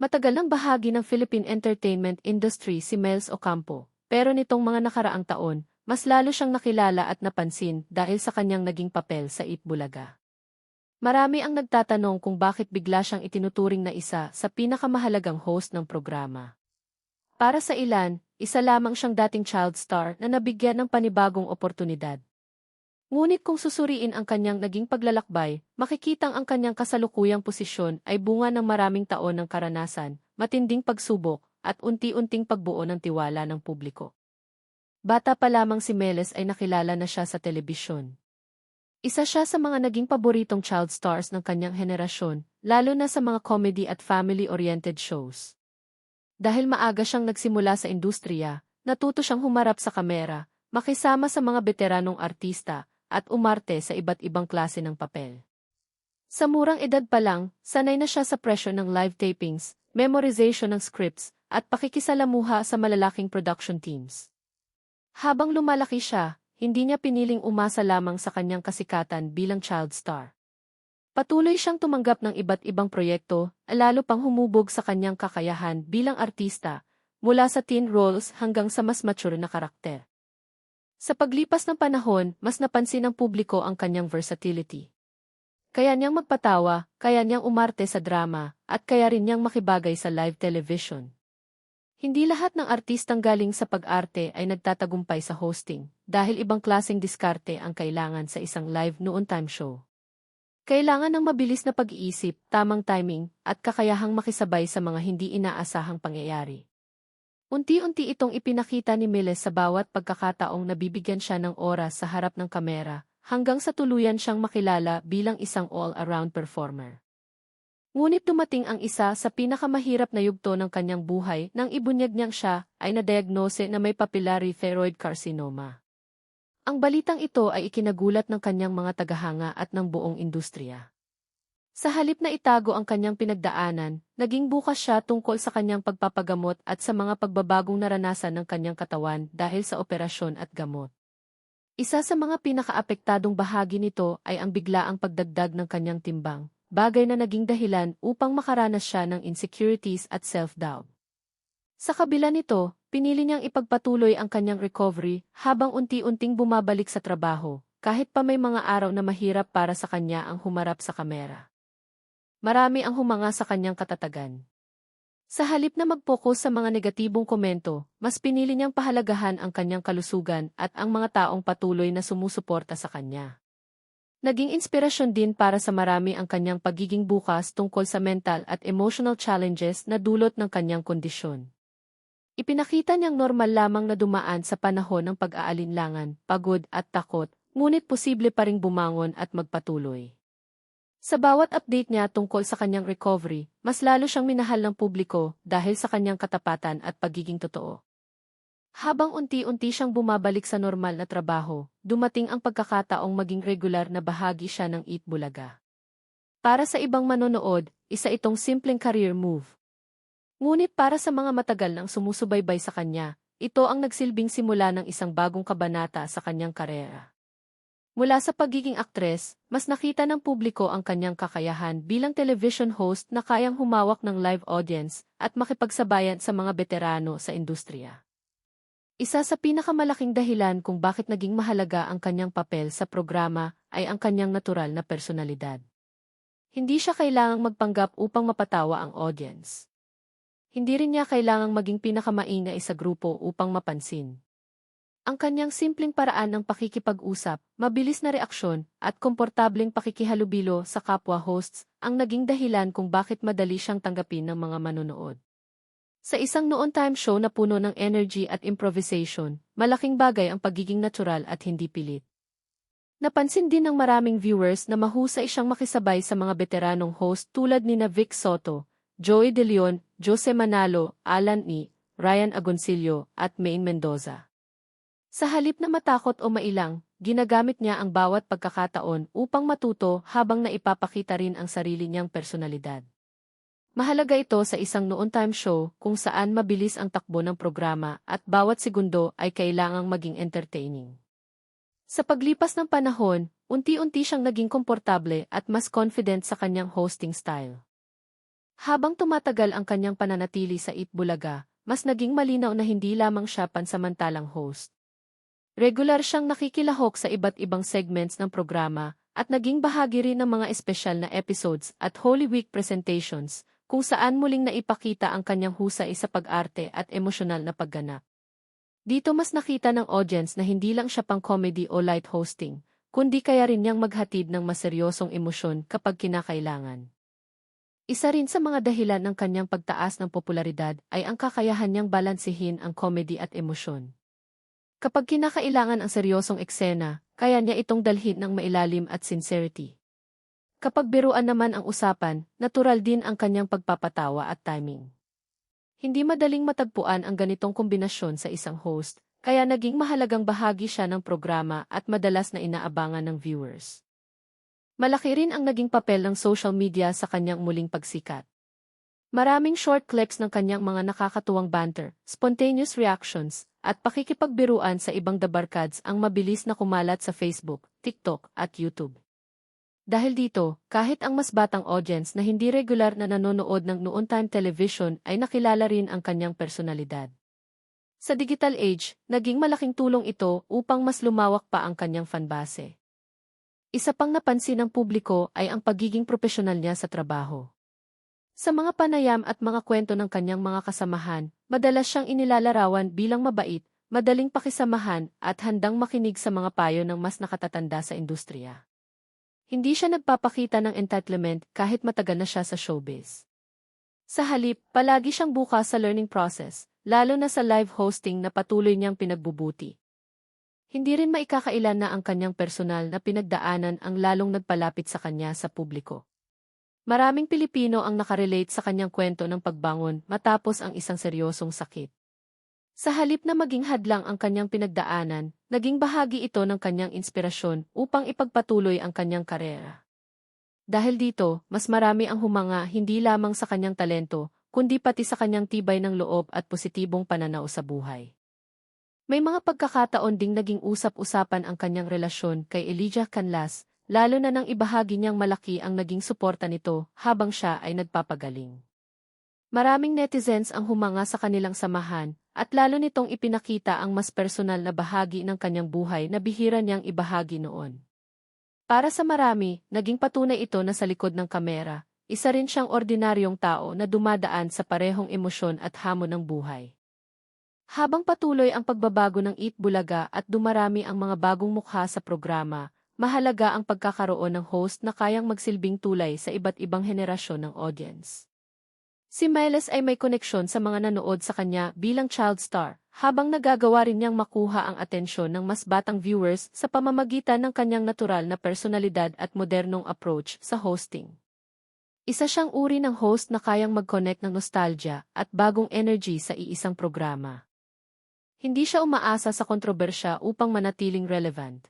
Matagal ng bahagi ng Philippine entertainment industry si Mels Ocampo, pero nitong mga nakaraang taon, mas lalo siyang nakilala at napansin dahil sa kanyang naging papel sa Itbulaga. Marami ang nagtatanong kung bakit bigla siyang itinuturing na isa sa pinakamahalagang host ng programa. Para sa ilan, isa lamang siyang dating child star na nabigyan ng panibagong oportunidad. Ngunit kung susuriin ang kanyang naging paglalakbay, makikitang ang kanyang kasalukuyang posisyon ay bunga ng maraming taon ng karanasan, matinding pagsubok, at unti-unting pagbuo ng tiwala ng publiko. Bata pa lamang si Meles ay nakilala na siya sa telebisyon. Isa siya sa mga naging paboritong child stars ng kanyang henerasyon, lalo na sa mga comedy at family-oriented shows. Dahil maaga siyang nagsimula sa industriya, natuto siyang humarap sa kamera, makisama sa mga veteranong artista, at umarte sa iba't ibang klase ng papel. Sa murang edad pa lang, sanay na siya sa presyo ng live tapings, memorization ng scripts, at pakikisalamuha sa malalaking production teams. Habang lumalaki siya, hindi niya piniling umasa lamang sa kanyang kasikatan bilang child star. Patuloy siyang tumanggap ng iba't ibang proyekto, lalo pang humubog sa kanyang kakayahan bilang artista, mula sa teen roles hanggang sa mas mature na karakter. Sa paglipas ng panahon, mas napansin ng publiko ang kanyang versatility. Kaya niyang magpatawa, kaya niyang umarte sa drama, at kaya rin niyang makibagay sa live television. Hindi lahat ng artistang galing sa pag-arte ay nagtatagumpay sa hosting, dahil ibang klaseng diskarte ang kailangan sa isang live noon-time show. Kailangan ng mabilis na pag-iisip, tamang timing, at kakayahang makisabay sa mga hindi inaasahang pangyayari. Unti-unti itong ipinakita ni Meles sa bawat pagkakataong nabibigyan siya ng oras sa harap ng kamera, hanggang sa tuluyan siyang makilala bilang isang all-around performer. Ngunit dumating ang isa sa pinakamahirap na yugto ng kanyang buhay nang ibunyag niyang siya ay nadiagnose na may papillary thyroid carcinoma. Ang balitang ito ay ikinagulat ng kanyang mga tagahanga at ng buong industriya. Sa halip na itago ang kanyang pinagdaanan, naging bukas siya tungkol sa kanyang pagpapagamot at sa mga pagbabagong naranasan ng kanyang katawan dahil sa operasyon at gamot. Isa sa mga pinakaapektadong bahagi nito ay ang biglaang pagdagdag ng kanyang timbang, bagay na naging dahilan upang makaranas siya ng insecurities at self-doubt. Sa kabila nito, pinili niyang ipagpatuloy ang kanyang recovery habang unti-unting bumabalik sa trabaho, kahit pa may mga araw na mahirap para sa kanya ang humarap sa kamera. Marami ang humanga sa kanyang katatagan. Sa halip na mag-focus sa mga negatibong komento, mas pinili niyang pahalagahan ang kanyang kalusugan at ang mga taong patuloy na sumusuporta sa kanya. Naging inspirasyon din para sa marami ang kanyang pagiging bukas tungkol sa mental at emotional challenges na dulot ng kanyang kondisyon. Ipinakita niyang normal lamang na dumaan sa panahon ng pag-aalinlangan, pagod at takot, ngunit posible pa ring bumangon at magpatuloy. Sa bawat update niya tungkol sa kanyang recovery, mas lalo siyang minahal ng publiko dahil sa kanyang katapatan at pagiging totoo. Habang unti-unti siyang bumabalik sa normal na trabaho, dumating ang pagkakataong maging regular na bahagi siya ng Itbulaga. Para sa ibang manonood, isa itong simpleng career move. Ngunit para sa mga matagal nang sumusubaybay sa kanya, ito ang nagsilbing simula ng isang bagong kabanata sa kanyang karera. Mula sa pagiging aktres, mas nakita ng publiko ang kanyang kakayahan bilang television host na kayang humawak ng live audience at makipagsabayan sa mga veterano sa industriya. Isa sa pinakamalaking dahilan kung bakit naging mahalaga ang kanyang papel sa programa ay ang kanyang natural na personalidad. Hindi siya kailangang magpanggap upang mapatawa ang audience. Hindi rin niya kailangang maging pinakamaingay sa grupo upang mapansin. Ang kanyang simpleng paraan ng pakikipag-usap, mabilis na reaksyon, at komportableng pakikihalubilo sa kapwa hosts ang naging dahilan kung bakit madali siyang tanggapin ng mga manonood. Sa isang noon-time show na puno ng energy at improvisation, malaking bagay ang pagiging natural at hindi pilit. Napansin din ng maraming viewers na mahusay siyang makisabay sa mga veteranong host tulad nina Vic Soto, Joey De Leon, Jose Manalo, Alan E., Ryan Agoncillo, at Maine Mendoza. Sa halip na matakot o mailang, ginagamit niya ang bawat pagkakataon upang matuto habang naipapakita rin ang sarili niyang personalidad. Mahalaga ito sa isang noon-time show kung saan mabilis ang takbo ng programa at bawat segundo ay kailangang maging entertaining. Sa paglipas ng panahon, unti-unti siyang naging komportable at mas confident sa kanyang hosting style. Habang tumatagal ang kanyang pananatili sa Eat Bulaga, mas naging malinaw na hindi lamang siya pansamantalang host. Regular siyang nakikilahok sa iba't ibang segments ng programa at naging bahagi rin ng mga espesyal na episodes at Holy Week presentations kung saan muling naipakita ang kanyang husay sa pag-arte at emosyonal na pagganap. Dito mas nakita ng audience na hindi lang siya pang comedy o light hosting, kundi kaya rin niyang maghatid ng maseryosong emosyon kapag kinakailangan. Isa rin sa mga dahilan ng kanyang pagtaas ng popularidad ay ang kakayahan niyang balansehin ang comedy at emosyon. Kapag kinakailangan ang seryosong eksena, kaya niya itong dalhin ng mailalim at sincerity. Kapag biruan naman ang usapan, natural din ang kanyang pagpapatawa at timing. Hindi madaling matagpuan ang ganitong kombinasyon sa isang host, kaya naging mahalagang bahagi siya ng programa at madalas na inaabangan ng viewers. Malaki rin ang naging papel ng social media sa kanyang muling pagsikat. Maraming short clips ng kanyang mga nakakatuwang banter, spontaneous reactions, at pakikipagbiruan sa ibang dabarkads ang mabilis na kumalat sa Facebook, TikTok, at YouTube. Dahil dito, kahit ang mas batang audience na hindi regular na nanonood ng noon-time television ay nakilala rin ang kanyang personalidad. Sa digital age, naging malaking tulong ito upang mas lumawak pa ang kanyang fanbase. Isa pang napansin ng publiko ay ang pagiging profesional niya sa trabaho. Sa mga panayam at mga kwento ng kanyang mga kasamahan, madalas siyang inilalarawan bilang mabait, madaling pakisamahan at handang makinig sa mga payo ng mas nakatatanda sa industriya. Hindi siya nagpapakita ng entitlement kahit matagal na siya sa showbiz. Sa halip, palagi siyang bukas sa learning process, lalo na sa live hosting na patuloy niyang pinagbubuti. Hindi rin maikakailan na ang kanyang personal na pinagdaanan ang lalong nagpalapit sa kanya sa publiko. Maraming Pilipino ang nakarelate sa kanyang kwento ng pagbangon matapos ang isang seryosong sakit. Sa halip na maging hadlang ang kanyang pinagdaanan, naging bahagi ito ng kanyang inspirasyon upang ipagpatuloy ang kanyang karera. Dahil dito, mas marami ang humanga hindi lamang sa kanyang talento, kundi pati sa kanyang tibay ng loob at positibong pananaw sa buhay. May mga pagkakataon ding naging usap-usapan ang kanyang relasyon kay Elijah Canlas, lalo na nang ibahagi niyang malaki ang naging suporta nito habang siya ay nagpapagaling. Maraming netizens ang humanga sa kanilang samahan at lalo nitong ipinakita ang mas personal na bahagi ng kanyang buhay na bihira niyang ibahagi noon. Para sa marami, naging patunay ito na sa likod ng kamera, isa rin siyang ordinaryong tao na dumadaan sa parehong emosyon at hamon ng buhay. Habang patuloy ang pagbabago ng Eat Bulaga at dumarami ang mga bagong mukha sa programa, mahalaga ang pagkakaroon ng host na kayang magsilbing tulay sa iba't ibang henerasyon ng audience. Si Miles ay may koneksyon sa mga nanood sa kanya bilang child star, habang nagagawa rin niyang makuha ang atensyon ng mas batang viewers sa pamamagitan ng kanyang natural na personalidad at modernong approach sa hosting. Isa siyang uri ng host na kayang mag-connect ng nostalgia at bagong energy sa iisang programa. Hindi siya umaasa sa kontrobersya upang manatiling relevant.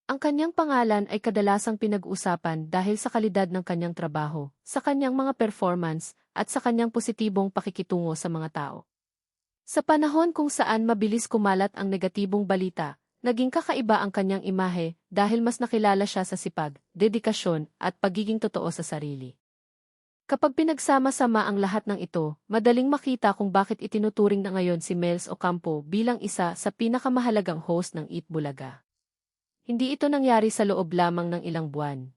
Ang kanyang pangalan ay kadalasang pinag-uusapan dahil sa kalidad ng kanyang trabaho, sa kanyang mga performance, at sa kanyang positibong pakikitungo sa mga tao. Sa panahon kung saan mabilis kumalat ang negatibong balita, naging kakaiba ang kanyang imahe dahil mas nakilala siya sa sipag, dedikasyon, at pagiging totoo sa sarili. Kapag pinagsama-sama ang lahat ng ito, madaling makita kung bakit itinuturing na ngayon si Miles Ocampo bilang isa sa pinakamahalagang host ng Eat Bulaga. Hindi ito nangyari sa loob lamang ng ilang buwan.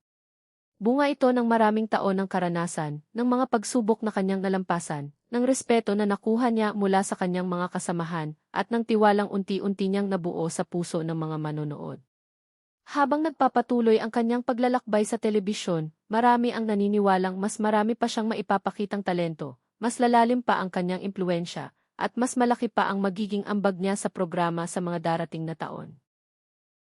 Bunga ito ng maraming taon ng karanasan, ng mga pagsubok na kanyang nalampasan, ng respeto na nakuha niya mula sa kanyang mga kasamahan, at ng tiwalang unti-unti niyang nabuo sa puso ng mga manonood. Habang nagpapatuloy ang kanyang paglalakbay sa telebisyon, marami ang naniniwalang mas marami pa siyang maipapakitang talento, mas lalalim pa ang kanyang impluwensya, at mas malaki pa ang magiging ambag niya sa programa sa mga darating na taon.